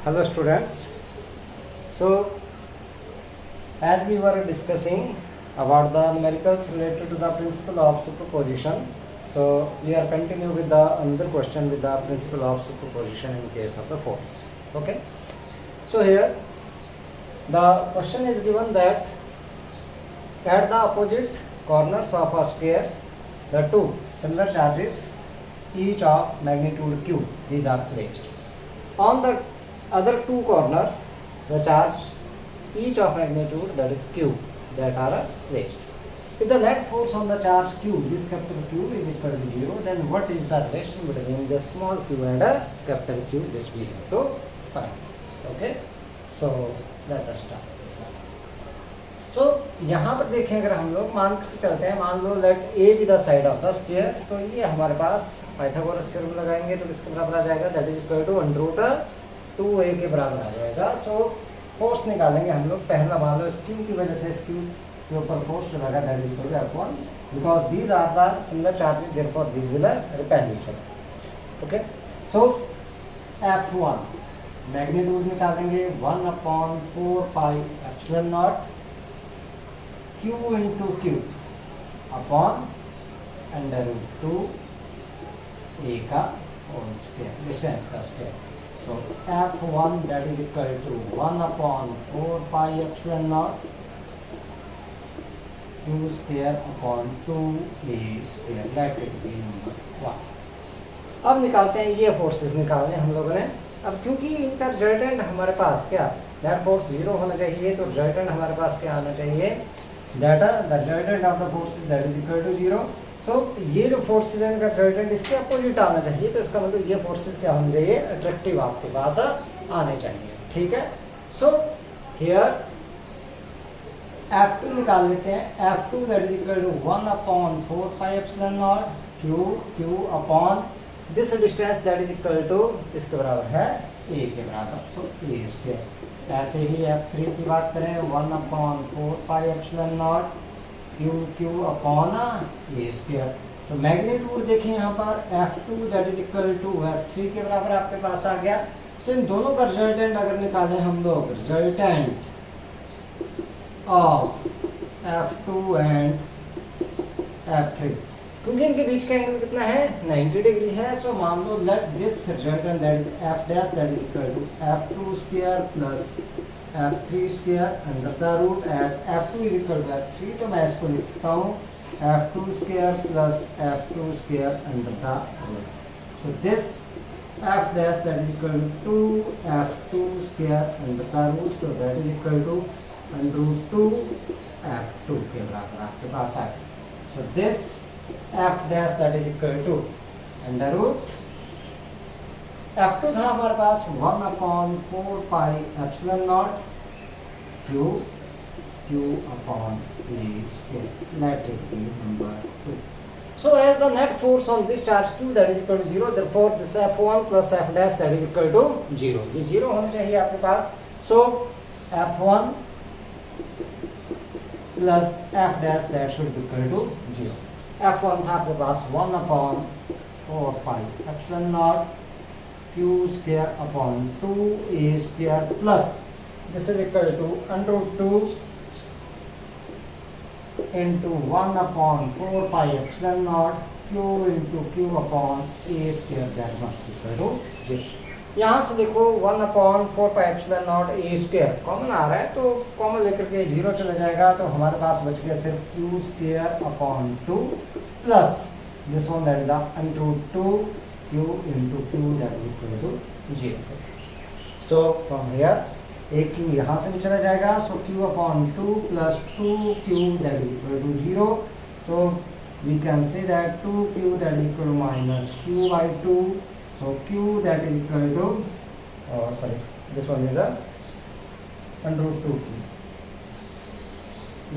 Hello students. So as we were discussing about the numericals related to the principle of superposition, so we are continuing with the another question with the principle of superposition in case of the force. Okay. So here the question is given that at the opposite corners of a sphere the two similar charges each of magnitude q, these are placed. On the other two corners the charge each of magnitude, that is q, that are placed. If the net force on the charge q, this capital Q, is equal to 0, then what is the relation between the small q and a capital Q? This we have to find. Okay, so let us start. So यहाँ पर देखें, अगर हम लोग मान करते हैं, मान लो let A be the side of the sphere, तो ये हमारे पास पाइथागोरस थ्योरम लगाएंगे तो किसके बराबर आ जाएगा, that is equal to √2a के बराबर आ जाएगा. सो फोर्स निकालेंगे हम लोग. पहला मान लो इस क्यू की वजह से इस क्यू के ऊपर फोर्स जो लगा, that is equal to F1 because these are the similar charges, therefore these will repel each other. Okay, so F1 magnitude निकालेंगे 1/4 pi epsilon not q into q upon √2 a का whole square, distance का square. So F1 that is equal to 1/4 pi epsilon naught q square upon 2a square. Let it be number 1. अब निकालते हैं ये forces निकालने हम लोगों ने. अब क्योंकि इनका रिजल्टेंट हमारे पास क्या, नेट फोर्स 0 होना चाहिए, तो रिजल्टेंट हमारे पास क्या आना चाहिए, that the resultant of the forces that is equal to 0. So ये जो फोर्सेस है इनका रिजल्टेंट इसके अपोजिट आना चाहिए, तो इसका मतलब ये फोर्सेस क्या होने चाहिए, अट्रैक्टिव आपके पास आने चाहिए. ठीक है. सो हियर F2 निकाल लेते हैं. F2 that is equal to 1/4 pi epsilon not q upon this distance that is equal to इसके बराबर है a के बराबर. So a square. ऐसे ही F3 की बात करें 1/4 pi epsilon not q upon a square. तो मैग्नीट्यूड देखें यहाँ पर F2 that is equal to F3 के बराबर आपके पास आ गया. सो इन दोनों का रिजल्टेंट अगर निकालें हम लोग, resultant of F2 and F3, क्योंकि इनके बीच का एंगल कितना है, 90 डिग्री है. सो मान लो let this resultant that is F dash that is equal to F2 square plus F3 square under the root as F2 is equal to F3, तो मैं इसको लिख सकता हूँ F2 square plus F2 square under the root. So this F dash that is equal to F2 square under the root, so that is equal to √2 F2 के बराबर आपके पास आए. सो this F dash that is equal to under root F2 था हमारे पास 1/4 pi epsilon not q upon a square. Let it be number 2. So as the net force on this charge q that is equal to 0, therefore this F1 plus F dash that is equal to 0. ये 0 होना चाहिए आपके पास. So F1 plus F dash that should be equal to 0. F1 था आपके पास 1/4 pi epsilon not q square upon 2a square plus this is equal to √2 into 1/4 pi epsilon naught q into q upon a square that must be equal to 0. यहाँ से देखो 1/4 pi epsilon naught a square common आ रहा है, तो common लेकर के 0 चला जाएगा, तो हमारे पास बच गया सिर्फ q square upon 2 plus this one that is √2 q into q that is equal to 0. So from here a q यहाँ से भी चला जाएगा, so q upon 2 plus 2q that is equal to 0. So we can say that 2q that is equal to minus q by 2. So q that is equal to sorry, this one is a √2q.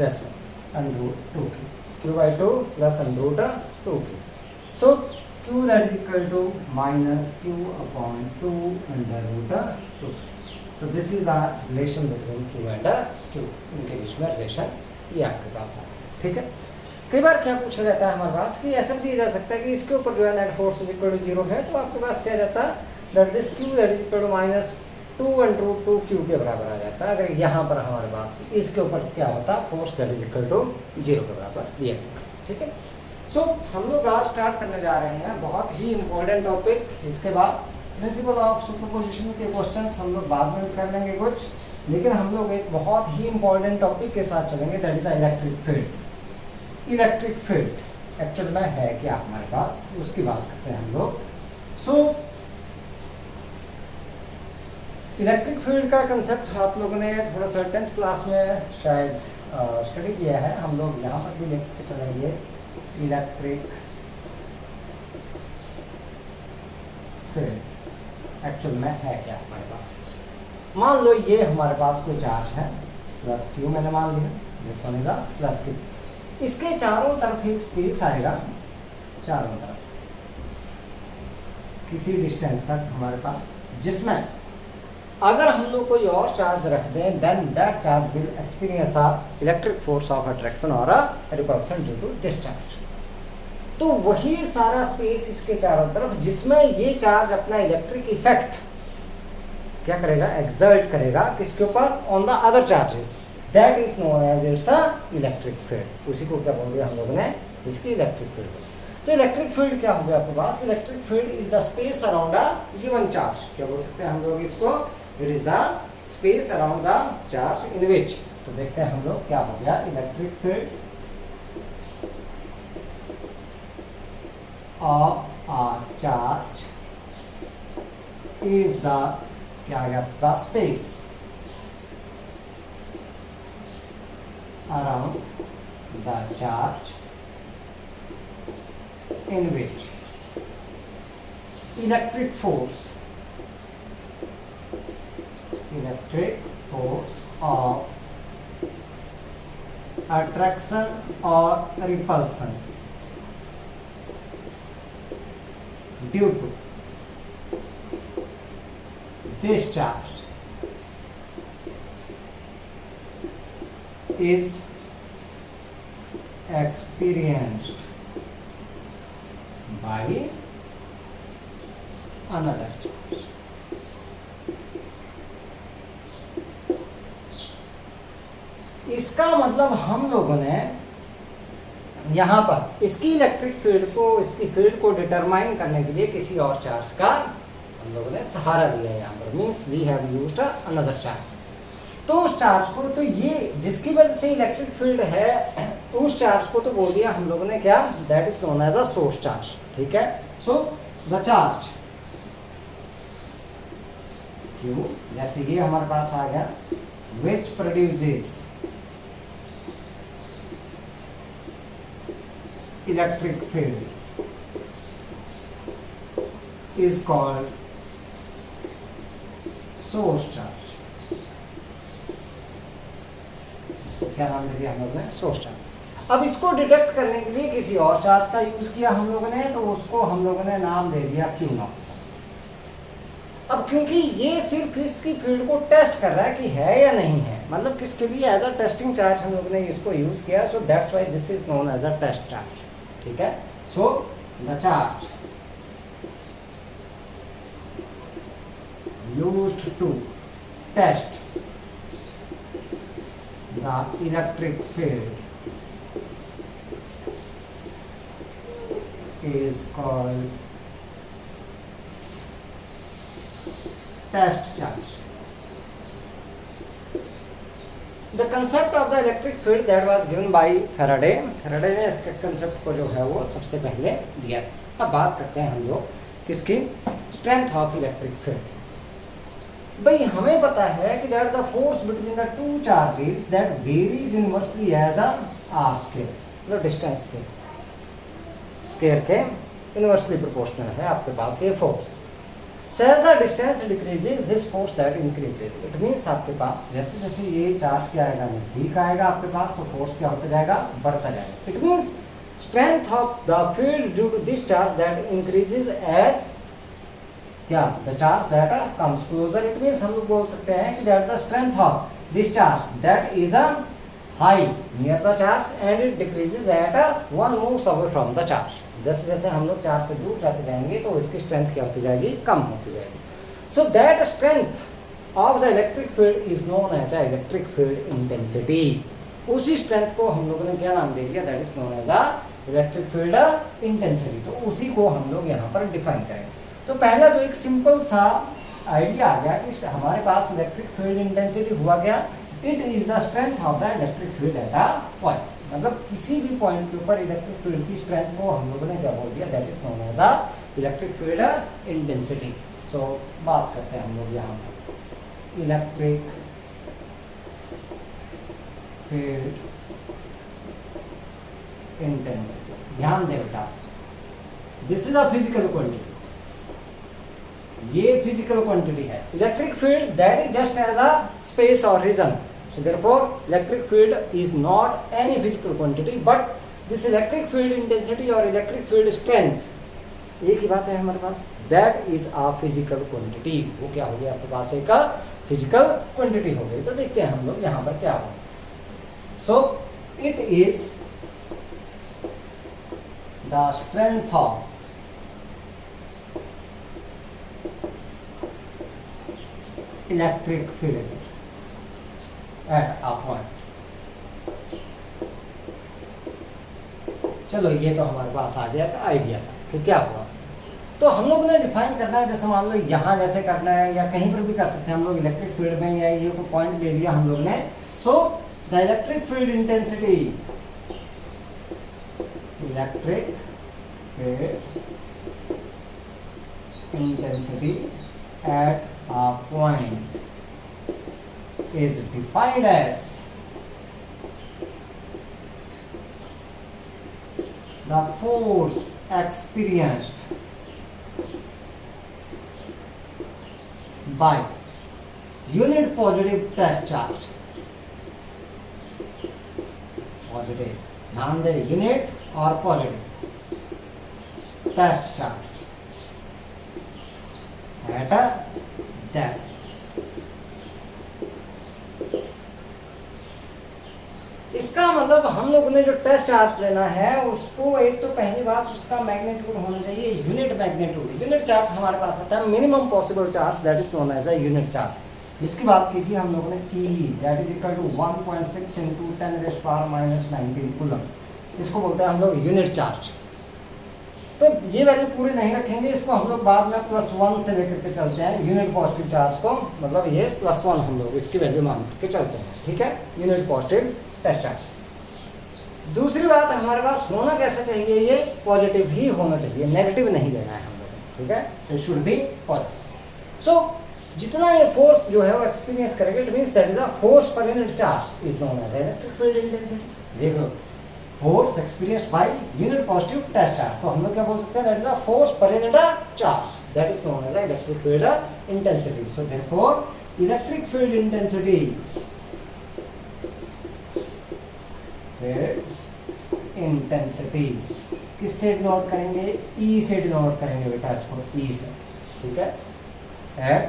This one √2q, q by 2 plus √2q. So q that is equal to minus q upon 2 under √2. So this is the relation between q and q. इनके बीच में relation ये आपके पास आता है. ठीक है. कई बार क्या पूछा जाता है हमारे पास कि ऐसा दिया जा सकता है कि इसके ऊपर जो है net force is equal to 0 है, तो आपके पास क्या रहता है that this q that is equal to minus 2 q के बराबर आ जाता है। अगर यहाँ पर हमारे पास इसके ऊपर क्या होता, force that is equal to 0 के बराबर दिया गया। ठीक है, सो हम लोग आज स्टार्ट करने जा रहे हैं बहुत ही इम्पोर्टेंट टॉपिक। इसके बाद प्रिंसिपल ऑफ सुपरपोजिशन के क्वेश्चंस हम लोग बाद में कर लेंगे कुछ, लेकिन हम लोग एक बहुत ही इम्पोर्टेंट टॉपिक के साथ चलेंगे, that is electric field. Electric field actual में है क्या हमारे पास, उसकी बात करते हैं हम लोग। सो इलेक्ट्रिक फील्ड का कंसेप्ट आप लोगों ने थोड़ा सा 10th क्लास में शायद स्टडी किया है। हम लोग यहाँ पर भी लेके चलेंगे इलेक्ट्रिक फील्ड एक्चुअल में है क्या हमारे पास। मान लो ये हमारे पास कोई चार्ज है प्लस क्यू, मैंने मान लिया this one is a plus Q. इसके चारों तरफ एक स्पेस आएगा, चारों तरफ किसी डिस्टेंस तक हमारे पास, जिसमें अगर हम लोग कोई और चार्ज रख दें then that charge will experience a electric force of attraction और a repulsion due to this charge. तो वही सारा स्पेस इसके चारों तरफ, जिसमें ये चार्ज अपना इलेक्ट्रिक इफेक्ट क्या करेगा, एक्सर्ट करेगा किसके ऊपर, on the other charges, that is known as it's a electric field. उसी को क्या बोल दिया हम लोगों ने, इसकी इलेक्ट्रिक फील्ड। तो इलेक्ट्रिक फील्ड क्या हो गया आपके पास, electric field is the space around a given charge. क्या बोल सकते हैं हम लोग इसको, it is the space around the charge in which. तो देखते हैं हम लोग क्या हो गया, electric field of a charge is the क्या आ गया आपका, space around the charge in which electric force of attraction or repulsion due to this charge is experienced by another charge। इसका मतलब हम लोगों ने यहाँ पर इसकी इलेक्ट्रिक फील्ड को, इसकी फील्ड को डिटरमाइन करने के लिए किसी और चार्ज का हम लोगों ने सहारा दिया है। यहाँ पर means we have used another charge. तो उस चार्ज को, तो ये जिसकी वजह से इलेक्ट्रिक फील्ड है, उस चार्ज को तो बोल दिया हम लोगों ने क्या, that is known as a source charge. ठीक है, सो द चार्ज क्यू, जैसे ये हमारे पास आ गया, which produces electric field is called source charge. क्या नाम दे दिया हम लोगों ने, सोर्स चार्ज। अब इसको डिटेक्ट करने के लिए किसी और चार्ज का यूज किया हम लोगों ने, तो उसको हम लोगों ने नाम दे दिया क्यू नॉट। अब क्योंकि ये सिर्फ इसकी फील्ड को टेस्ट कर रहा है कि है या नहीं है, मतलब किसके लिए, एज अ टेस्टिंग चार्ज हम लोगों ने इसको यूज किया, so that's why this is known as a test charge. ठीक है, so the charge used to test the electric field is called test charge। The concept of the electric field that was given by Faraday। Faraday ने इसके concept को जो है वो सबसे पहले दिया था। अब बात करते हैं हम लोग किसकी, स्ट्रेंथ ऑफ इलेक्ट्रिक फील्ड। भाई हमें पता है कि that the force between the two charges that varies inversely as a R square, मतलब डिस्टेंस के स्क्वायर के इनवर्सली प्रोपोर्शनल है आपके पास ये force. So as the distance decreases, this force that increases। It means आपके पास जैसे जैसे ये चार्ज क्या आएगा, नजदीक आएगा आपके पास, तो फोर्स क्या होता जाएगा, बढ़ता जाएगा। It means strength of the field due to this charge that increases as क्या, the charge that comes closer। It means हम लोग बोल सकते हैं कि that the strength of this charge that is a high near the charge and it decreases at one moves away from the charge। जैसे जैसे हम लोग चार्ज से दूर जाते जाएंगे तो इसकी स्ट्रेंथ क्या होती जाएगी, कम होती जाएगी। So that strength of the electric field is known as a electric field intensity. उसी स्ट्रेंथ को हम लोगों ने क्या नाम दे दिया, that is known as a electric field intensity. तो उसी को हम लोग यहाँ पर डिफाइन करेंगे। तो पहला तो एक सिंपल सा आइडिया आ गया कि हमारे पास इलेक्ट्रिक फील्ड इंटेंसिटी हुआ क्या, it is the strength of the electric field at a point. मतलब किसी भी पॉइंट के ऊपर इलेक्ट्रिक फील्ड की स्ट्रेंथ को हम लोगों ने क्या बोल दिया, that is known as a electric field intensity. So बात करते हैं हम लोग यहाँ पर इलेक्ट्रिक फील्ड इंटेंसिटी। ध्यान दे बेटा, this is a physical quantity, ये फिजिकल क्वांटिटी है। Electric field that is just as a space और region, so therefore electric field is not any physical quantity, but this electric field intensity or electric field strength एक ही बात है हमारे पास, that is a physical quantity। वो क्या हो गया आपके पास, एक फिजिकल क्वांटिटी हो गई। तो देखते हैं हम लोग यहाँ पर क्या होगा। so it is the strength of electric field at a point। चलो ये तो हमारे पास आ गया था आइडिया सा कि क्या हुआ। तो हम लोग ने डिफाइन करना है, जैसे मान लो यहाँ जैसे करना है या कहीं पर भी कर सकते हैं हम लोग इलेक्ट्रिक फील्ड में, या ये कोई पॉइंट ले लिया हम लोग ने। So the electric field intensity, electric field intensity eight a point is defined as the force experienced by unit positive test charge। Positive, ध्यान दे, यूनिट और positive test charge at a that. इसका मतलब हम लोगों ने जो टेस्ट चार्ज लेना है उसको, एक तो पहली बात उसका मैग्नीट्यूड होना चाहिए यूनिट मैग्नीट्यूड। यूनिट चार्ज हमारे पास आता है minimum possible charge, that is known as a unit charge. जिसकी बात की थी हम लोगों ने की, that is equal to 1.6 into 10⁻⁻19 coulomb. इसको बोलते हैं हम लोग यूनिट चार्ज। तो ये वैल्यू पूरी नहीं रखेंगे, इसको हम लोग बाद में +1 से लेकर के चलते हैं यूनिट पॉजिटिव चार्ज को, मतलब ये +1 हम लोग इसकी वैल्यू मान के चलते हैं, ठीक है, यूनिट पॉजिटिव टेस्ट चार्ज। दूसरी बात हमारे पास होना कैसा चाहिए, ये पॉजिटिव ही होना चाहिए, नेगेटिव नहीं लेना है हम लोग, ठीक है, it should be positive. So जितना ये फोर्स जो है वो एक्सपीरियंस करेगा, it means that is the force per unit charge is known as electric field intensity. देख लो, force experienced by unit positive test charge, तो हम लोग क्या बोल सकते हैं, that is the force per unit charge, that is known as electric field intensity. So therefore electric field intensity, intensity किससे डिनोट करेंगे, ई से डिनोट करेंगे बेटा इसको, ई से, ठीक है, eight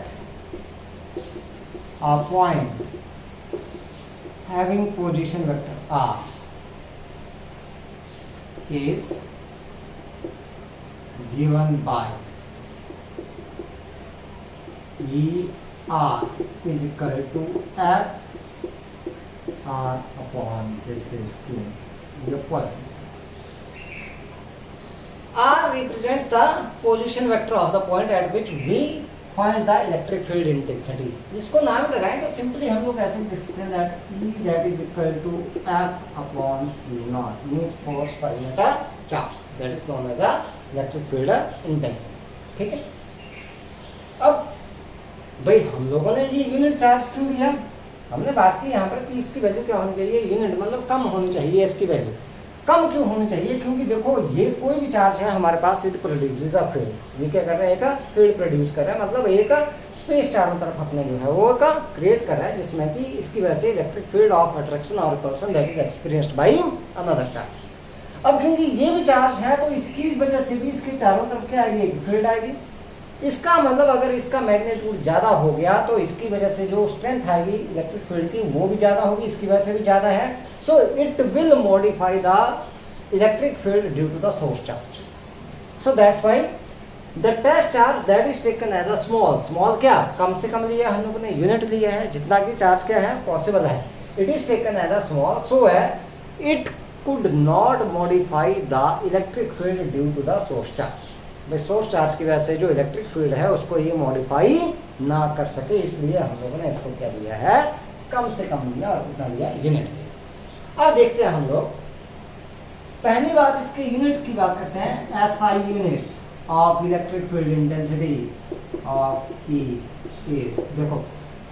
a point having position vector r is given by er is equal to f r upon this is given the point. R represents the position vector of the point at which we find the electric field intensity। इसको नाम लगाएं तो simply हम लोग ऐसे लिख सकते हैं that E that is equal to F upon U0 means force per unit charge, that is known as a electric field intensity, ठीक है। अब भाई हम लोगों ने ये यूनिट चार्ज क्यों लिया, हमने बात की यहाँ पर कि इसकी वैल्यू क्या होनी चाहिए, यूनिट मतलब कम होनी चाहिए, इसकी वैल्यू कम क्यों होनी चाहिए, क्योंकि देखो ये कोई भी चार्ज है हमारे पास, इट प्रोड्यूसेस अ फील्ड। ये क्या कर रहा है, एक फील्ड प्रोड्यूस कर रहा है, मतलब एक स्पेस चारों तरफ अपने जो है वो का क्रिएट कर रहा है, जिसमें कि इसकी वजह से इलेक्ट्रिक फील्ड ऑफ अट्रैक्शन और repulsion that is experienced by another charge. अब क्योंकि ये भी चार्ज है तो इसकी वजह से भी इसके चारों तरफ क्या आएगी, एक फील्ड आएगी। इसका मतलब अगर इसका मैग्नीट्यूड ज़्यादा हो गया तो इसकी वजह से जो स्ट्रेंथ आएगी इलेक्ट्रिक फील्ड की वो भी ज़्यादा होगी, इसकी वजह से भी ज़्यादा है। So it will modify the electric field due to the source charge. So that's why the test charge that is taken as a small, small क्या, कम से कम लिया हम लोगों ने, यूनिट लिया है, जितना कि चार्ज क्या है पॉसिबल है, it is taken as a small so है it could not modify the electric field due to the source charge. भाई सोर्स चार्ज की वजह से जो इलेक्ट्रिक फील्ड है उसको ये मॉडिफाई ना कर सके, इसलिए हम लोगों ने इसको क्या लिया है, कम से कम लिया, और कितना लिया, यूनिट लिया। अब देखते हैं हम लोग, पहली बात इसके यूनिट की बात करते हैं, SI unit of electric field intensity of E is, देखो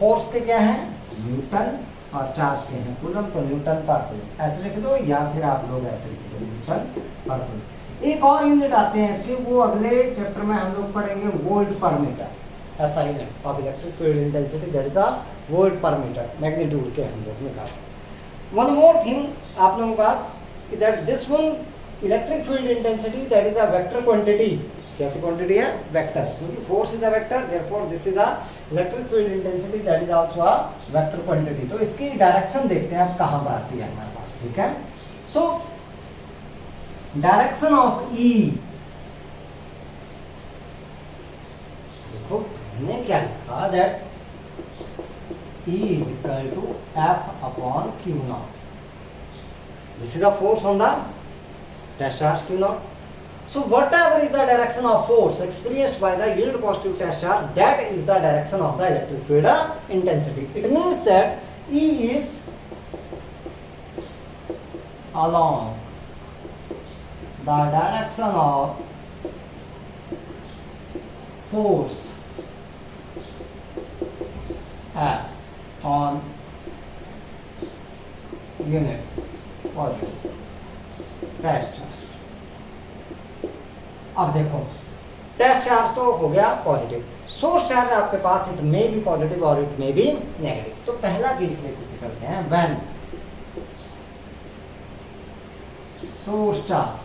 फोर्स के क्या है न्यूटन और चार्ज के हैं कूलम, तो न्यूटन पर कूलम ऐसे लिख दो, या फिर आप लोग ऐसे लिख दो न्यूटन पर कूलम। एक और यूनिट आते हैं इसके, वो अगले चैप्टर में हम लोग पढ़ेंगे, volt per metre, SI unit of electric field intensity that is a volt per metre, magnitude के हम लोग निकालते। वन मोर थिंग आप लोगों के पास, that this one electric field intensity that is a vector quantity, कैसी क्वांटिटी है, वेक्टर, क्योंकि force is a vector, therefore this is a electric field intensity that is also a vector quantity. तो इसकी direction देखते हैं अब कहां पर आती है हमारे पास, ठीक है। सो डायरेक्शन ऑफ ई, देखो हमने क्या लिखा, that E is equal to F upon Q naught. This is the force on the test charge Q naught. So whatever is the direction of force experienced by the yield positive test charge, that is the direction of the electric field intensity. It means that E is along the direction of force F on unit positive test charge। अब देखो test charge तो हो गया positive, source charge आपके पास it may be positive और it may be negative. तो पहला case लेके चलते हैं, when source charge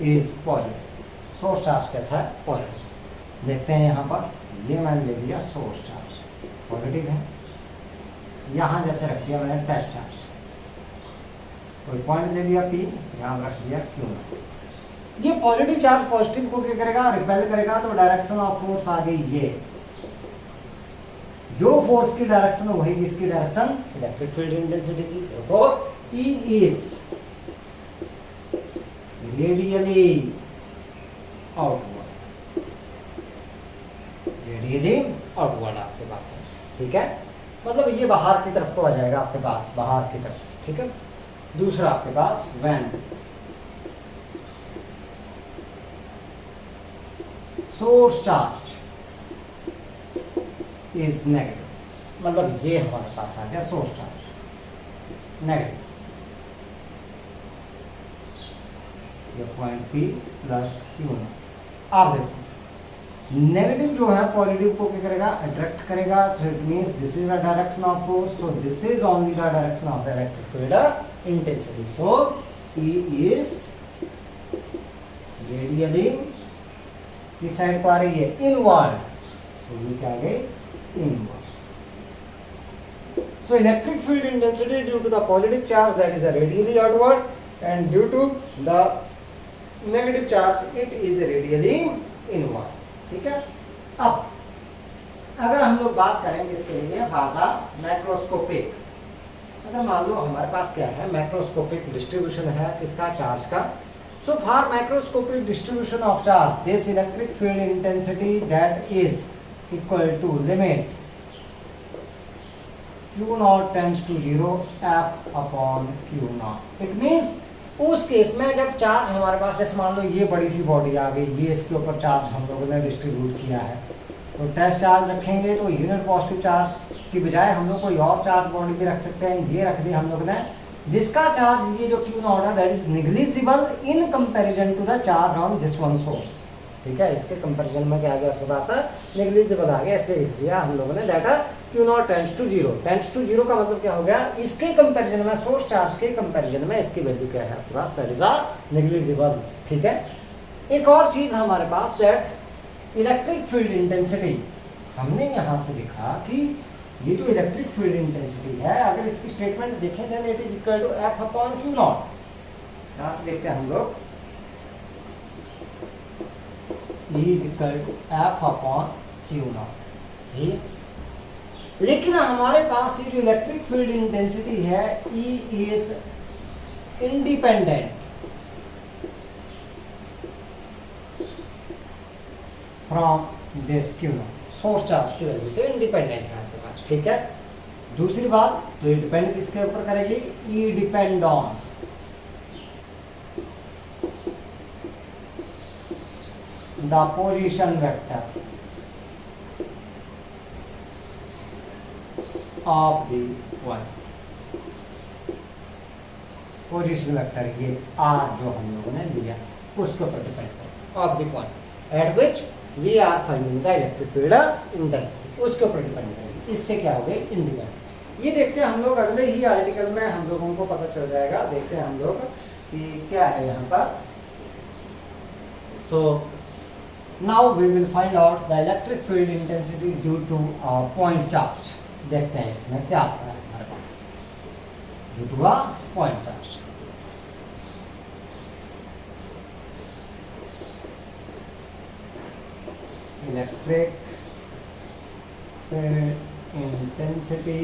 is positive, source charge कैसा है, पॉजिटिव। देखते हैं यहाँ पर, ये मैंने ले लिया सोर्स चार्ज पॉजिटिव है, यहाँ जैसे रख दिया मैंने टेस्ट चार्ज, कोई पॉइंट ले लिया P, यहाँ रख दिया Q। ये पॉजिटिव चार्ज पॉजिटिव को क्या करेगा, रिपेल करेगा, तो डायरेक्शन ऑफ फोर्स आ गई ये, जो फोर्स की डायरेक्शन वही किसकी डायरेक्शन, इलेक्ट्रिक फील्ड इंटेंसिटी की। therefore E is radially outward, radially outward आपके पास है, ठीक है, मतलब ये बाहर की तरफ को आ जाएगा आपके पास, बाहर की तरफ, ठीक है। दूसरा आपके पास when source charge is negative, मतलब ये हमारे पास आ गया सोर्स चार्ज नेगेटिव, ये पॉइंट P प्लस Q। आप देखो नेगेटिव जो है पॉजिटिव को क्या करेगा, अट्रैक्ट करेगा, so it means this is the direction of force, so this is only the direction of the electric field intensity, so E is radially किस side को आ रही है, इनवर्ड, so ये क्या आ गई, inward. So electric field intensity due to the positive charge that is a radially outward, and due to the negative charge it is radially inward, ठीक है। अब अगर हम लोग बात करेंगे इसके लिए फार मैक्रोस्कोपिक, अगर मान लो हमारे पास क्या है, मैक्रोस्कोपिक डिस्ट्रीब्यूशन है किसका, चार्ज का। So for macroscopic distribution of charge this electric field intensity that is equal to limit Q naught tends to 0 F upon Q naught। It means उस केस में जब चार्ज हमारे पास, जैसे मान लो ये बड़ी सी बॉडी आ गई, ये इसके ऊपर चार्ज हम लोगों ने डिस्ट्रीब्यूट किया है, तो टेस्ट चार्ज रखेंगे तो यूनिट पॉजिटिव चार्ज की बजाय हम लोग कोई और चार्ज बॉडी भी रख सकते हैं, ये रख दी हम लोग ने, जिसका चार्ज ये जो Q नॉट है that is negligible in comparison to the charge on this one source, ठीक है। इसके कंपैरिजन में क्या आ गया, थोड़ा सा निग्लिजिबल आ गया, इसलिए लिख दिया हम लोगों ने data Q naught tends to 0। Tends to 0 का मतलब क्या हो गया, इसके कंपैरिजन में, सोर्स चार्ज के कंपैरिजन में इसकी वैल्यू क्या है आपके पास, दैट इज अ नेग्लिजिबल, ठीक है। एक और चीज हमारे पास, दैट इलेक्ट्रिक फील्ड इंटेंसिटी, हमने यहाँ से लिखा कि ये जो इलेक्ट्रिक फील्ड इंटेंसिटी है, अगर इसकी स्टेटमेंट देखें then it is equal to F upon Q naught. यहाँ से देखते हैं हम लोग, is equal to F upon Q naught. लेकिन हमारे पास ये जो इलेक्ट्रिक फील्ड इंटेंसिटी है E is independent from this Q naught, source charge की वैल्यू से इंडिपेंडेंट है आपके पास, ठीक है। दूसरी बात, तो ये डिपेंड किसके ऊपर करेगी, E depend on the position vector of the point. Position vector ये आर जो हम लोगों ने लिया उसके ऊपर डिपेंड करेगा, of the point at which we are finding the electric field intensity, उसके ऊपर डिपेंड करेगी। इससे क्या हो गए, इंडिपेंडेंट। ये देखते हैं हम लोग अगले ही आर्टिकल में, हम लोगों को पता चल जाएगा। देखते हैं हम लोग कि क्या है यहाँ पर। So now we will find out the electric field intensity due to point charge. देखते हैं इसमें क्या आता है हमारे पास, due to a point charge. Electric field intensity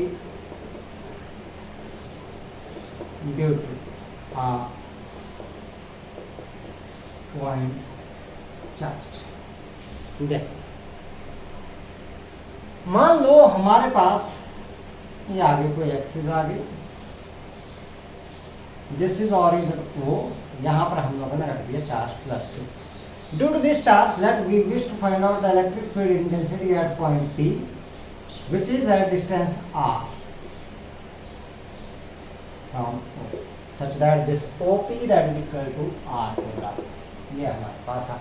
due to a point charge. देख, मान लो हमारे पास ये आगे कोई एक्सिस आ गई, दिस इज ऑरिजिन ओ, यहाँ पर हम लोगों ने रख दिया charge +2। Due to this charge, let we wish to find out the electric field intensity at point P, which is at distance r from O, such that this OP that is equal to r के बराबर। ये हमारे पास आ।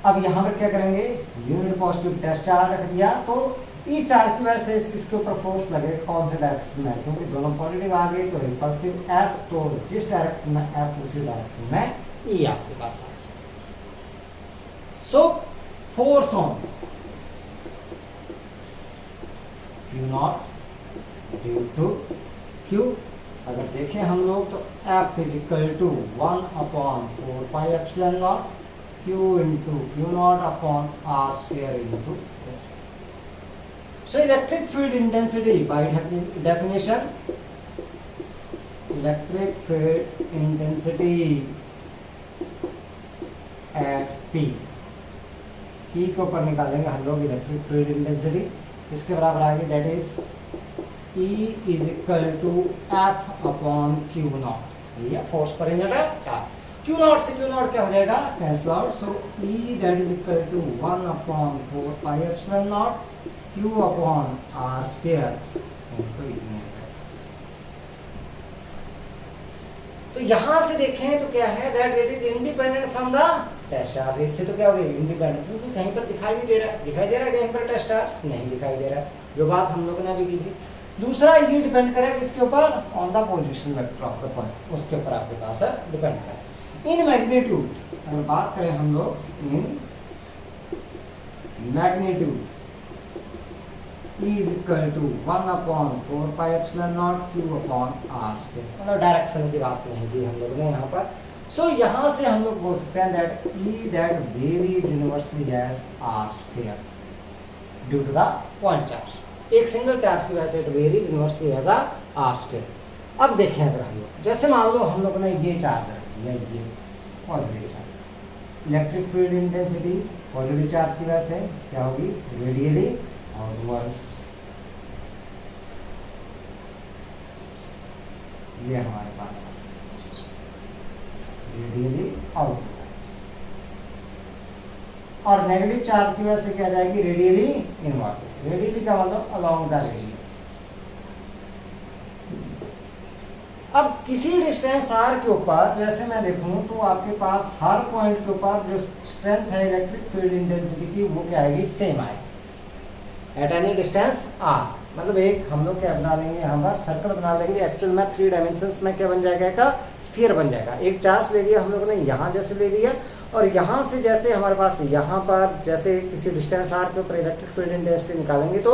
अब यहाँ पर क्या करेंगे, यूनिट पॉजिटिव टेस्ट चार्ज रख दिया, तो इस चार्ज की वजह से इसके ऊपर फोर्स लगेगा कौन से डायरेक्शन में, क्योंकि दोनों पॉजिटिव आ गए तो रिपल्सिव F, तो जिस डायरेक्शन में F उसी डायरेक्शन में E आपके पास आ। So force on Q naught due to Q, अगर देखें हम लोग तो F is equal to 1/4 pi epsilon not Q into Q naught upon R square into this. So electric field intensity by definition, electric field intensity at P, P के ऊपर निकालेंगे हम लोग इलेक्ट्रिक फील्ड इंटेंसिटी, इसके बराबर आ गई, that is E is equal to F upon Q naught. ये फोर्स पर Q नॉट से Q नॉट क्या हो जाएगा, cancel out. So E that is equal to 1/4 pi epsilon not Q upon R square. तो यहाँ से देखें तो क्या है, that it is independent from the test charge. इससे तो क्या हो गया, इंडिपेंडेंट, क्योंकि कहीं पर दिखाई नहीं दे रहा है, दिखाई दे रहा है कहीं पर टेस्ट चार्ज नहीं दिखाई दे रहा है, जो बात हम लोगों ने अभी की थी। दूसरा ये डिपेंड करेगा किसके ऊपर, on the position vector of the point, उसके ऊपर आपके पास डिपेंड करेगा। इन मैग्नीट्यूड अगर बात करें हम लोग, in magnitude E is equal to 1/4 pi epsilon not Q upon R square, मतलब डायरेक्शन की बात नहीं की हम लोगों ने यहाँ पर। सो यहाँ से हम लोग बोल सकते हैं that E that varies inversely as R square due to the point charge, एक सिंगल चार्ज की वजह से it varies inversely as a R square। अब देखें अगर हम लोग, जैसे मान लो हम लोगों ने ये चार्ज रख दिया, ये positive charge, electric field intensity positive charge की वजह से क्या होगी, रेडियली आउटवर्ड, ये हमारे पास रेडियली आउट, और नेगेटिव चार्ज की वजह से क्या जाएगी, रेडियली इनवर्ड। रेडियली का मतलब अलोंग द रेडियस। अब किसी डिस्टेंस r के ऊपर जैसे मैं देखूं तो आपके पास हर पॉइंट के ऊपर जो स्ट्रेंथ है इलेक्ट्रिक फील्ड इंटेंसिटी की, वो क्या आएगी, सेम आएगी एट एनी डिस्टेंस r। मतलब एक हम लोग क्या बना लेंगे, यहाँ पर सर्कल बना लेंगे, एक्चुअल में 3 डायमेंशंस में क्या बन जाएगा, का स्फीयर बन जाएगा। एक चार्ज ले लिया हम लोगों ने, यहाँ जैसे ले लिया, और यहाँ से जैसे हमारे पास यहाँ पर जैसे किसी डिस्टेंस r के ऊपर इलेक्ट्रिक फील्ड इंटेंसिटी निकालेंगे तो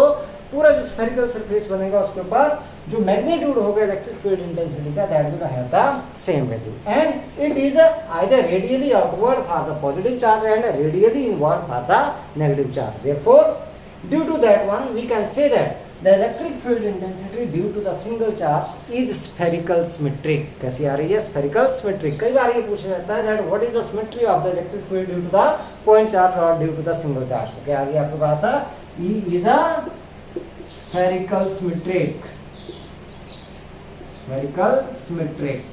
पूरा जो स्फेरिकल सरफेस बनेगा उसके ऊपर जो मैग्नीट्यूड होगा इलेक्ट्रिक फील्ड इंटेंसिटी का that will have the same value and it is either radially outward for the positive charge and radially inward for the negative charge therefore due to that one we can say that the electric field intensity due to the single charge is spherical symmetric. कैसी आ रही है? spherical symmetric. कई बार ये पूछा जाता है that what is the symmetry of the electric field due to the point charge or due to the single charge. तो क्या आ गया आपके पास? E is a spherical symmetric. Spherical symmetric.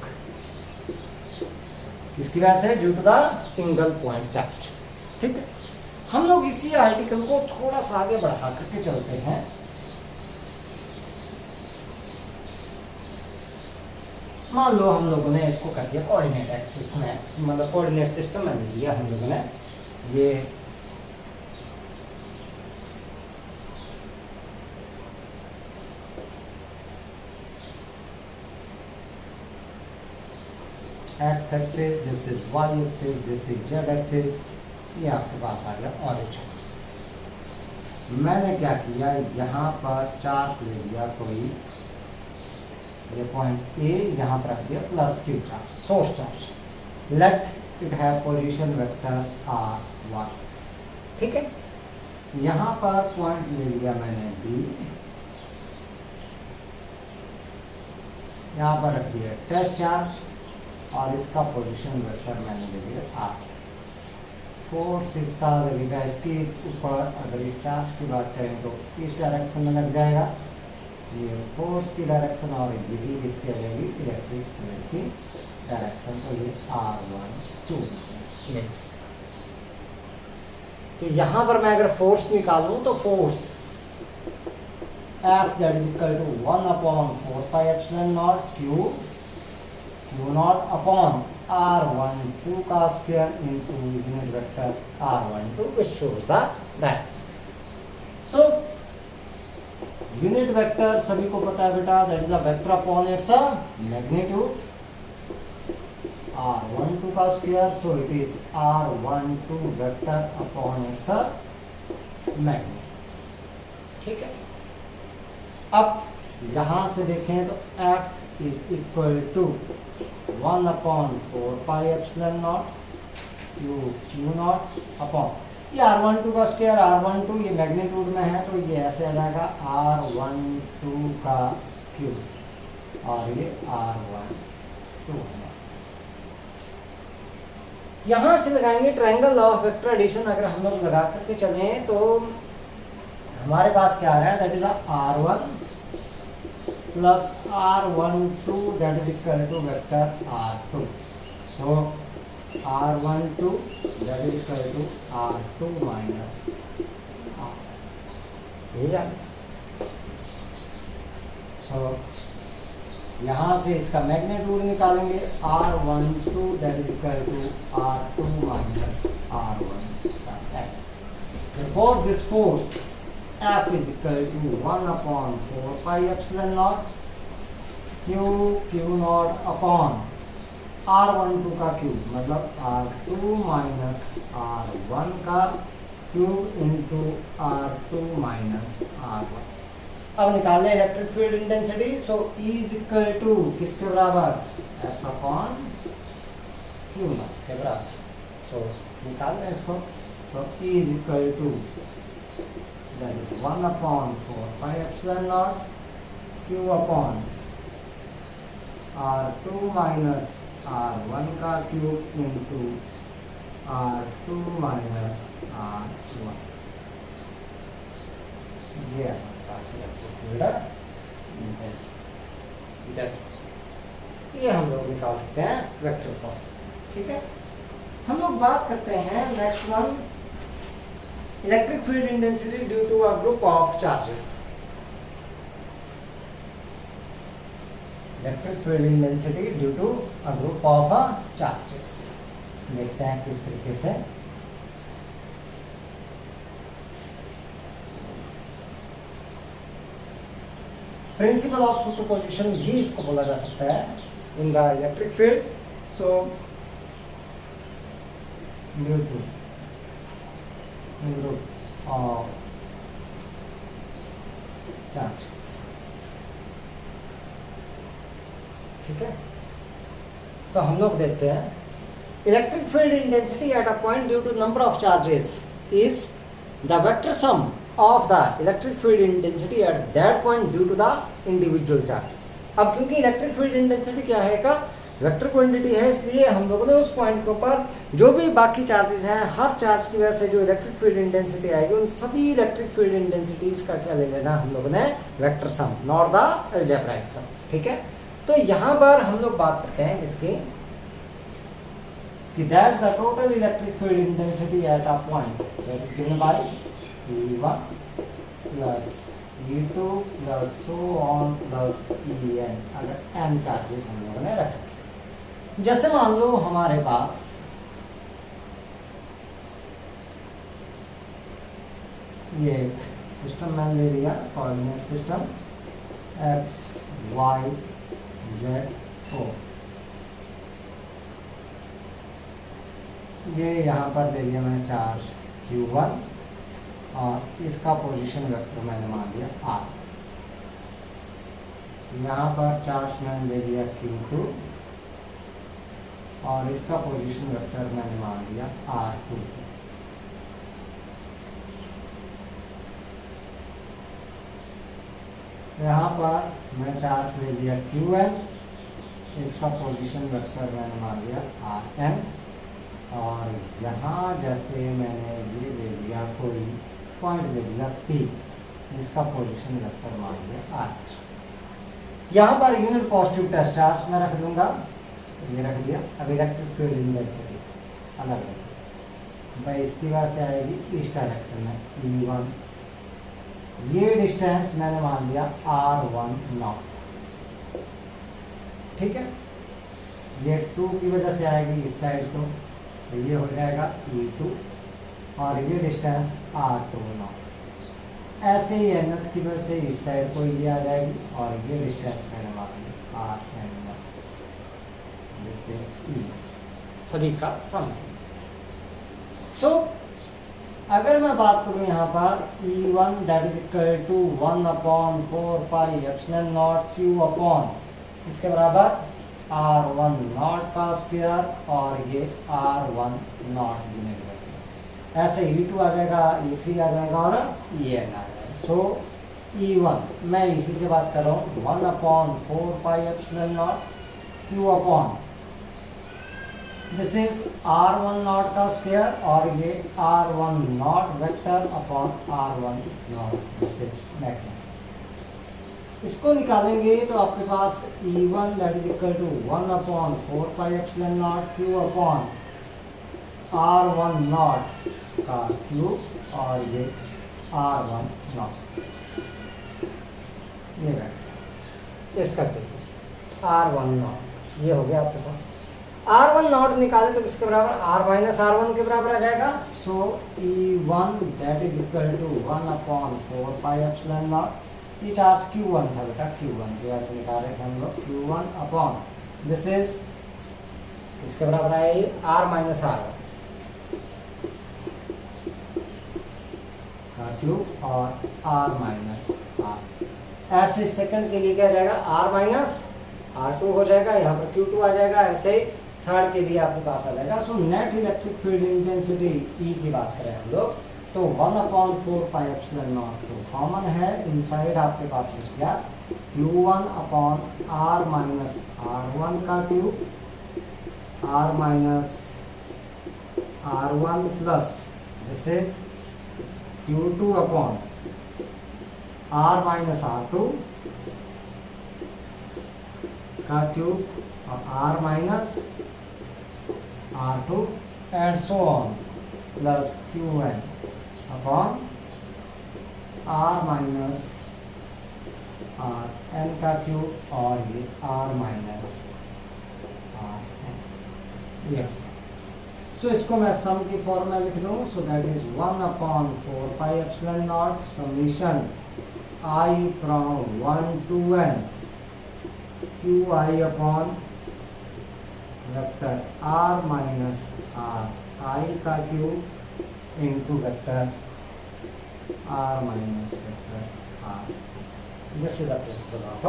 किसकी वजह से? Due to the single point charge. ठीक है, हम लोग इसी आर्टिकल को थोड़ा सा आगे बढ़ा करके चलते हैं. मान लो हम लोगों ने इसको कर दिया कोऑर्डिनेट एक्सिस में, मतलब कोऑर्डिनेट सिस्टम में लिया हम लोगों ने ये X axis, this is Y axis, this is Z axis, ये आपके पास आ गया ऑरिजिन. मैंने क्या किया, यहाँ पर चार्ज ले लिया कोई, ये पॉइंट ए यहाँ पर रख दिया plus Q charge, source charge. Let it have position vector r1. ठीक है, यहाँ पर पॉइंट ले लिया मैंने बी, यहाँ पर रख दिया टेस्ट चार्ज और इसका पोजीशन वेक्टर मैंने ले लिया r. फोर्स इसका लगेगा इसके ऊपर, अगर इस चार्ज की बात करें तो इस डायरेक्शन में लग जाएगा, ये फोर्स की डायरेक्शन और यही इसकी आ जाएगी इलेक्ट्रिक फील्ड की डायरेक्शन. तो ये r12. तो यहाँ पर मैं अगर फोर्स निकालूं तो force F that is equal to 1/4πε0 Q0 upon r12 का square into unit vector r12 which shows the direction. So unit vector सभी को पता है बेटा, that is a vector upon its magnitude r12 का square, so it is r12 vector upon its magnitude. ठीक है, अब यहां से देखें तो F is equal to 1/4πε0 Q0 upon ये r12 का स्क्वायर, r12 ये मैग्नीट्यूड में है तो ये ऐसे आ जाएगा r12 का क्यूब और ये r12. यहां से लगाएंगे triangle law of vector addition. अगर हम लोग लगा करके चलें तो हमारे पास क्या आ रहा है, that is r1 plus r12 that is equal to vector r2. So r12 that is equal to r2 minus r. ठीक है, सो यहाँ से इसका मैग्नीट्यूड निकालेंगे, r12 that is equal to r2 minus r1. Therefore this force F is equal to 1/4πε0 Q0 upon r12 का cube, मतलब r2 minus r1 का cube into r2 minus r1. अब निकाल लें electric field intensity. So E is equal to किसके बराबर, F upon Q0 के बराबर. सो निकाल लें इसको. So E is equal to that is 1/4πε0 Q upon r2 minus r1 का cube into r2 minus r1. ये हमारे पास इलेक्ट्रिक फील्ड इंटेंसिटी. ये हम लोग निकाल सकते हैं वेक्टर फॉर्म. ठीक है, हम लोग बात करते हैं next one, electric field intensity due to a group of charges. Electric field intensity due to a group of charges. देखते हैं किस तरीके से. प्रिंसिपल ऑफ सुपरपोजिशन भी इसको बोला जा सकता है in the electric field. So due to group of charges. ठीक है, तो हम लोग देखते हैं electric field intensity at a point due to number of charges is the vector sum of the electric field intensity at that point due to the individual charges। अब क्योंकि electric field intensity क्या है का vector quantity है, इसलिए हम लोगों ने उस पॉइंट के ऊपर जो भी बाकी चार्जेस हैं, हर चार्ज की वजह से जो इलेक्ट्रिक फील्ड इंटेंसिटी आएगी, उन सभी इलेक्ट्रिक फील्ड इंटेंसिटीज का क्या ले लेना हम लोगों ने vector sum, not the algebraic sum. ठीक है, तो यहाँ पर हम लोग बात करते हैं इसकी कि that the total electric field intensity at a point that is given bye E1 plus E2 plus so on plus En, अगर m चार्जेस हम लोगों ने रखे। जैसे मान लो हमारे पास ये एक सिस्टम मैंने ले लिया, coordinate system x y z o, ये यहाँ पर ले लिया मैं चार्ज Q1 और इसका पोजीशन वेक्टर मैंने मान लिया r। यहाँ पर चार्ज मैंने ले लिया Q2 और इसका पोजीशन वेक्टर मैंने मान लिया r2। यहाँ पर मैं चार्ज ले लिया Qn, इसका पोजीशन वेक्टर मैंने मान लिया rn, और यहाँ जैसे मैंने ये ले लिया कोई पॉइंट ले लिया P, इसका पोजीशन वेक्टर मान लिया R। यहाँ per unit positive test charge मैं रख दूंगा, ये रख दिया। अब इलेक्ट्रिक फील्ड इंटेंसिटी अलग है भाई, इसकी वजह से आएगी इस डायरेक्शन में E1, ये डिस्टेंस मैंने मान लिया R1 नॉट। ठीक है, ये 2 की वजह से आएगी इस साइड को, तो ये हो जाएगा E2 और ये डिस्टेंस R2 नॉट। ऐसे ही nth की वजह से इस साइड को ये आ जाएगी और ये डिस्टेंस मैंने मान लिया Rn not. This is E, सभी का सम। सो अगर मैं बात करूं यहाँ पर E1 that is equal to 1/4 pi epsilon not Q upon इसके बराबर R1 नॉट का स्क्वायर और ये R1 नॉट यूनिट वेक्टर। ऐसे E2 आ जाएगा, E3 आ जाएगा और En आ जाएगा। सो E1 मैं इसी से बात कर रहा हूँ 1/4 pi epsilon not Q upon this is R1 naught का स्क्वायर और ये R1 naught vector upon R1 naught, this is vector. इसको निकालेंगे तो आपके पास E1 that is equal to 1/4 pi epsilon not Q upon R1 naught का Q और ये R1 नॉट, ये वेक्टर इसका R1 नॉट, ये हो गया आपके पास। R1 नॉट निकाले तो किसके बराबर, R माइनस R1 के बराबर आ जाएगा। So E1 that is equal to 1/4 pi epsilon naught, ये चार्ज Q1 था बेटा, Q1 की वजह से निकाल रहे थे हम लोग, Q1 अपॉन दिस इज इसके बराबर आया ये R माइनस R1 का Q और R माइनस R। ऐसे सेकंड के लिए क्या जाएगा, R माइनस R2 हो जाएगा, यहाँ पर Q2 आ जाएगा। ऐसे ही थर्ड के लिए आपके पास आ जाएगा। So net electric field intensity E की बात करें हम लोग तो 1/4 पाई एप्सिलॉन नॉट तो कॉमन है, इनसाइड आपके पास बच गया Q1 upon R minus R1 का Q, R minus R1 plus this is Q2 upon R minus R2 का Q और R minus R2 and so on plus Qn upon R minus Rn का Q और ये R minus Rn। सो इसको मैं सम की form में लिख लूँ। सो that is 1/4 pi epsilon not summation I from 1 to n Qi upon vector R minus R I का Q into vector R minus vector R। This is the principle of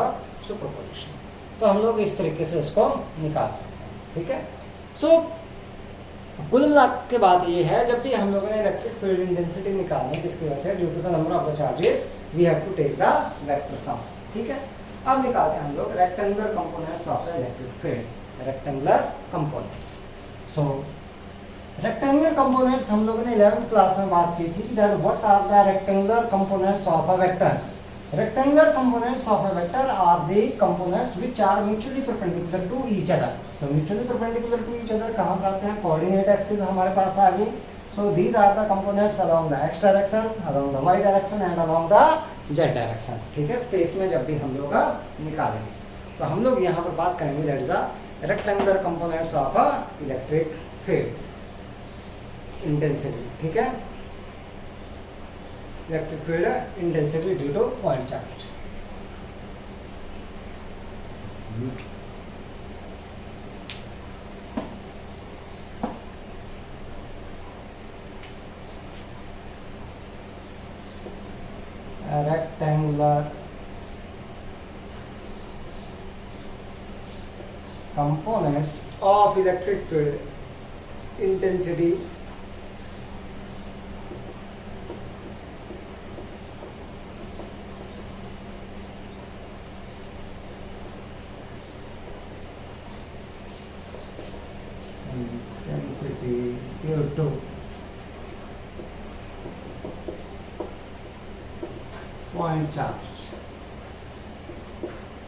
superposition. तो हम लोग इस तरीके से इसको निकाल सकते हैं, ठीक है। सो कुल मिला के बात ये है, जब भी हम लोगों ने इलेक्ट्रिक फील्ड इंटेंसिटी निकालनी है, किसकी वजह से, due to the number of the charges we have to take the vector sum, ठीक है। अब निकालते हैं हम लोग rectangular components of the electric field, rectangular components. So rectangular components हम लोगों ने 11th क्लास में बात की थी, that what are the rectangular components of a vector. Rectangular components of a vector are the components which are mutually perpendicular to each other. तो mutually perpendicular to each other कहाँ पर आते हैं, coordinate axis हमारे पास आ गई। So these are the components along the x direction, along the y direction and along the z direction, ठीक है। स्पेस में जब भी हम लोग निकालेंगे तो हम लोग यहाँ पर बात करेंगे that is a rectangular components of a electric field intensity, ठीक है। Electric field intensity due to point charge. Rectangular components of electric field intensity due to point charge.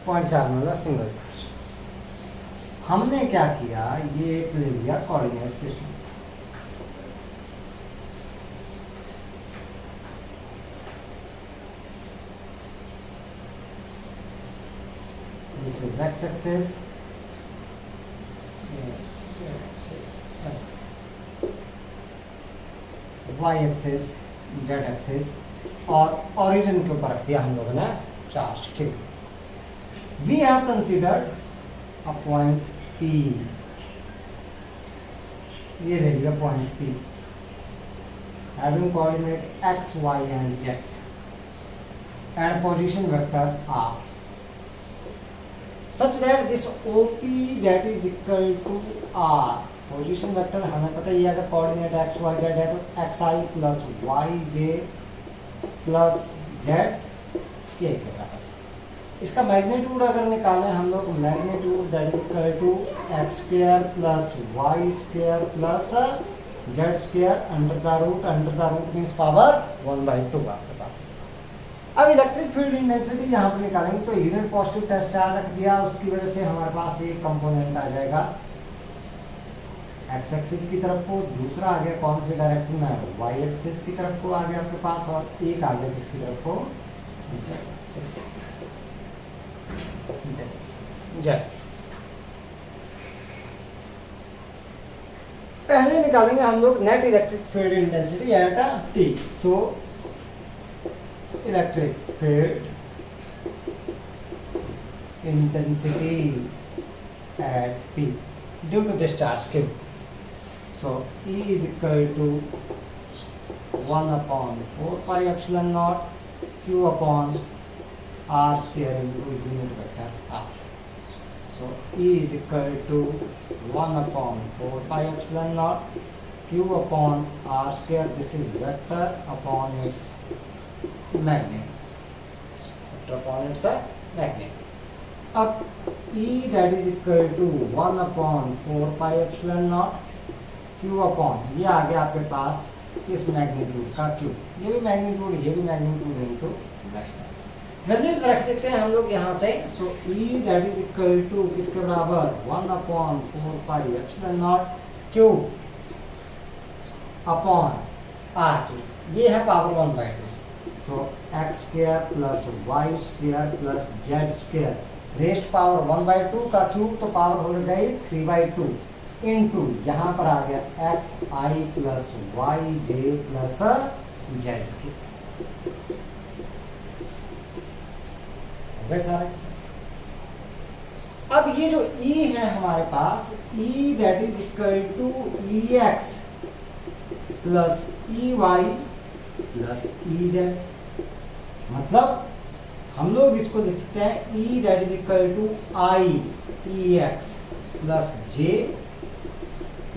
Point charge मतलब सिंगल चार्ज। हमने क्या किया, ये एक ले लिया coordinate system, this is X axis, Y axis, Z axis और origin के ऊपर रख दिया हम लोगों ने चार्ज, ठीक। We have considered a point P, ये ले लिया point P, having coordinate X Y and Z and position vector R, such that this OP that is equal to R, position vector हमें पता ही है, अगर कोऑर्डिनेट एक्स वाई जेड है तो X आई plus Y जे plus Z के बराबर। इसका magnitude अगर निकालें हम लोग, magnitude that is equal to X square plus Y square plus Z square under the root means power 1/2 आपके पास। अब इलेक्ट्रिक फील्ड इंटेंसिटी यहाँ पर निकालेंगे तो इधर पॉजिटिव टेस्ट चार्ज रख दिया, उसकी वजह से हमारे पास एक कंपोनेंट आ जाएगा एक्स एक्सिस की तरफ को, दूसरा आ गया कौन सी डायरेक्शन में, वाई एक्सिस की तरफ को आ गया आपके पास, और एक आ गया किसकी तरफ को, जेड। पहले निकालेंगे हम लोग net electric field intensity at T. So electric field intensity at P due to this charge Q. So E is equal to 1/4 pi epsilon naught Q upon R square into unit vector R. So E is equal to 1/4 pi epsilon naught Q upon R square. This is vector upon its magnet. Vector upon its magnet. अब E that is equal to 1/4 pi epsilon naught Q upon, ये आ गया आपके पास इस magnitude का Q, ये भी magnitude into vector. Values रख देते हैं हम लोग यहाँ से। So E that is equal to किसके बराबर, 1/4 pi epsilon not Q upon R, ये है power 1/2। So x square plus Y square plus Z square, rest power 1/2 का क्यूब, तो पावर हो गई 3/2 इनटू यहाँ पर आ गया एक्स आई प्लस वाई जे प्लस जेड की। अब ये जो E है हमारे पास, E दैट इज इक्वल टू E x plus E y plus E z, मतलब हम लोग इसको लिख सकते हैं E दैट इज इक्वल टू i t x plus j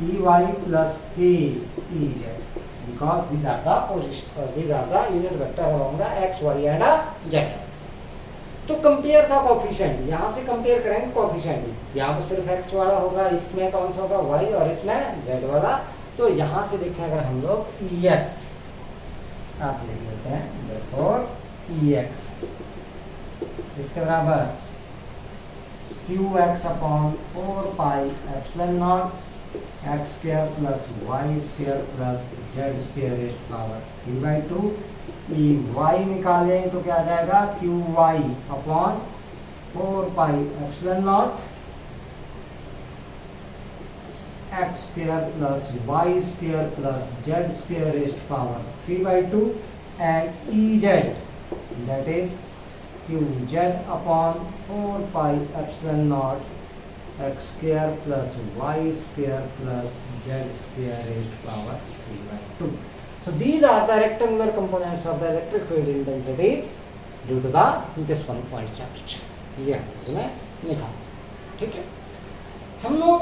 E y plus k E z, because these are the position, these are the unit vector along the x Y and Z x. तो compare the coefficient, यहाँ से compare करेंगे coefficient, यहाँ पर सिर्फ x वाला होगा, इसमें कौन सा होगा वाई और इसमें जेड वाला। तो यहाँ से देखें अगर हम लोग ई एक्स आप लिख लेते हैं, therefore ई एक्स इसके बराबर Q X upon 4 pi epsilon naught X square plus Y square plus Z square raised power 3/2। E Y निकालें तो क्या आ जाएगा, Q Y upon 4 pi epsilon naught X square plus Y square plus Z square raised power 3/2 and E Z that is Q Z upon 4 pi epsilon naught X square plus Y square plus Z square raised power 3/2। So these are the rectangular components of the electric field intensities due to the this one point charge। ये हमने निकाला, ठीक है। हम लोग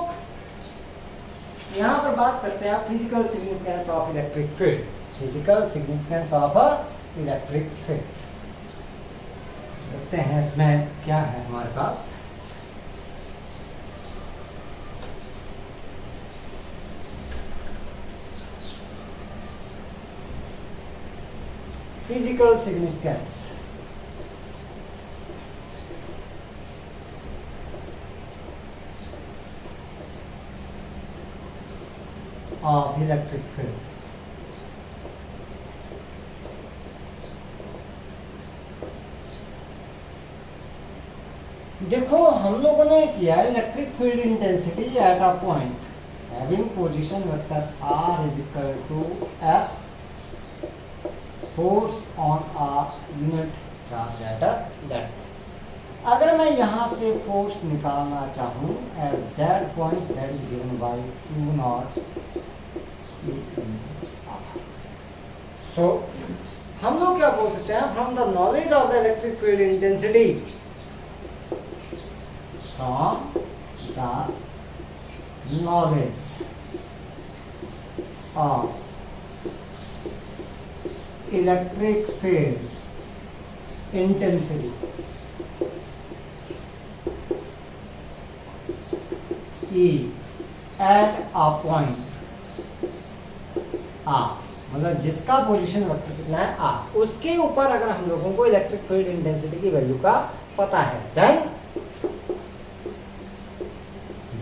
यहाँ पर बात करते हैं physical significance of electric field, physical significance of electric field. देखते हैं इसमें क्या है हमारे पास। Physical significance of electric field। देखो हम लोगों ने किया electric field intensity at a point having position vector r is equal to f force on a unit charge at that. अगर मैं यहाँ से फोर्स निकालना चाहूँ at that point that is given by q naught. So हम लोग क्या बोल सकते हैं, from the knowledge of the electric field intensity, from the knowledge of electric field intensity E at a point R, मतलब जिसका पोजीशन वेक्टर कितना है R, उसके ऊपर अगर हम लोगों को इलेक्ट्रिक फील्ड इंटेंसिटी की वैल्यू का पता है, देन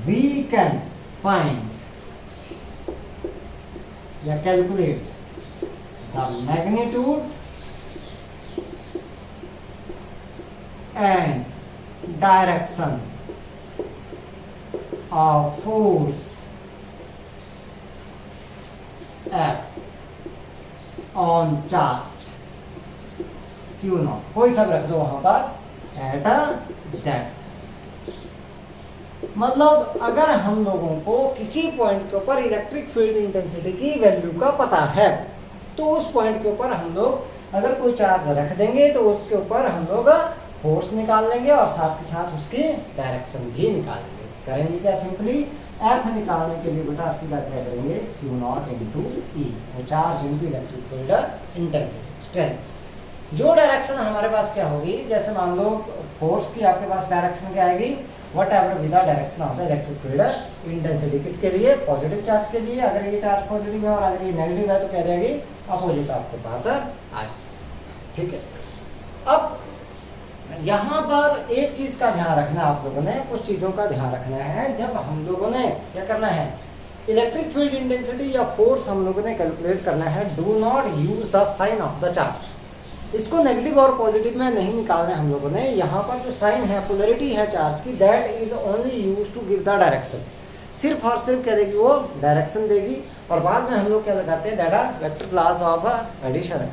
वी कैन फाइंड या calculate the magnitude and direction of force F on charge Q naught, कोई सब रख दो वहां पर एट दैट। मतलब अगर हम लोगों को किसी पॉइंट के ऊपर इलेक्ट्रिक फील्ड इंटेंसिटी की वैल्यू का पता है, तो उस पॉइंट के ऊपर हम लोग अगर कोई चार्ज रख देंगे तो उसके ऊपर हम लोग फोर्स निकाल लेंगे और साथ के साथ उसकी डायरेक्शन भी निकाल लेंगे। करेंगे क्या, सिंपली एफ निकालने के लिए बेटा सीधा क्या करेंगे, Q not into E, charge into electric field intensity strength. जो डायरेक्शन हमारे पास क्या होगी, जैसे मान लो फोर्स की आपके पास डायरेक्शन क्या आएगी, what ever with the direction of the electric field intensity. किसके लिए, पॉजिटिव चार्ज के लिए। अगर ये चार्ज पॉजिटिव है और अगर ये नेगेटिव है तो क्या रहेगी, अपोजिट आपके पास आ, ठीक है। अब यहाँ पर एक चीज का ध्यान रखना, आप लोगों ने कुछ चीजों का ध्यान रखना है। जब हम लोगों ने क्या करना है, इलेक्ट्रिक फील्ड इंटेंसिटी या फोर्स हम लोगों ने कैलकुलेट करना है, do not use the sign of the charge. इसको नेगेटिव और पॉजिटिव में नहीं निकालना है हम लोगों ने। यहाँ पर जो साइन है, पोलरिटी है चार्ज की, that is only use to give the direction. सिर्फ और सिर्फ क्या देगी, वो डायरेक्शन देगी। और बाद में हम लोग क्या लगाते हैं, data vector class of addition है,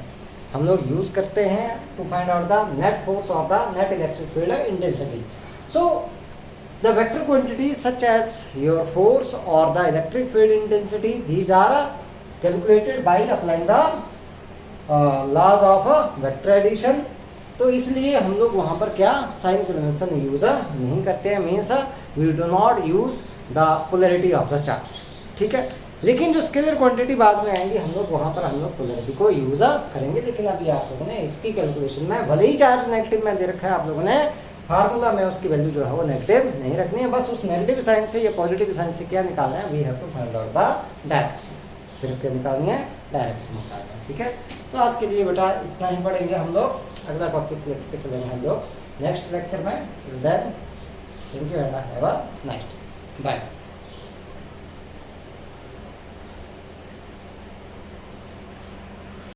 हम लोग यूज करते हैं to find out the net force of the net electric field intensity. So the vector quantities such as your force और the electric field intensity, these are calculated by applying the laws of vector addition तो इसलिए हम लोग वहाँ पर क्या sign convention use नहीं करते हैं, means we do not use the polarity of the charge, ठीक है। लेकिन जो स्केलर क्वांटिटी बाद में आएंगी हम लोग वहाँ पर हम लोग पोलैरिटी को यूज़ करेंगे। लेकिन अभी आप लोगों ने इसकी कैलकुलेशन में भले ही चार्ज नेगेटिव में दे रखा है, आप लोगों ने फार्मूला में उसकी वैल्यू जो है वो नेगेटिव नहीं रखनी है, बस उस नेगेटिव साइन से या पॉजिटिव साइन से क्या निकालना है, we have to find out the direction, सिर्फ क्या निकालनी है, डायरेक्शन निकालना है, ठीक है। तो आज के लिए बेटा इतना ही पढ़ेंगे हम लोग, अगला टॉपिक लेकर चलेंगे हम लोग नेक्स्ट लेक्चर में। Then thank you and have a nice day, bye.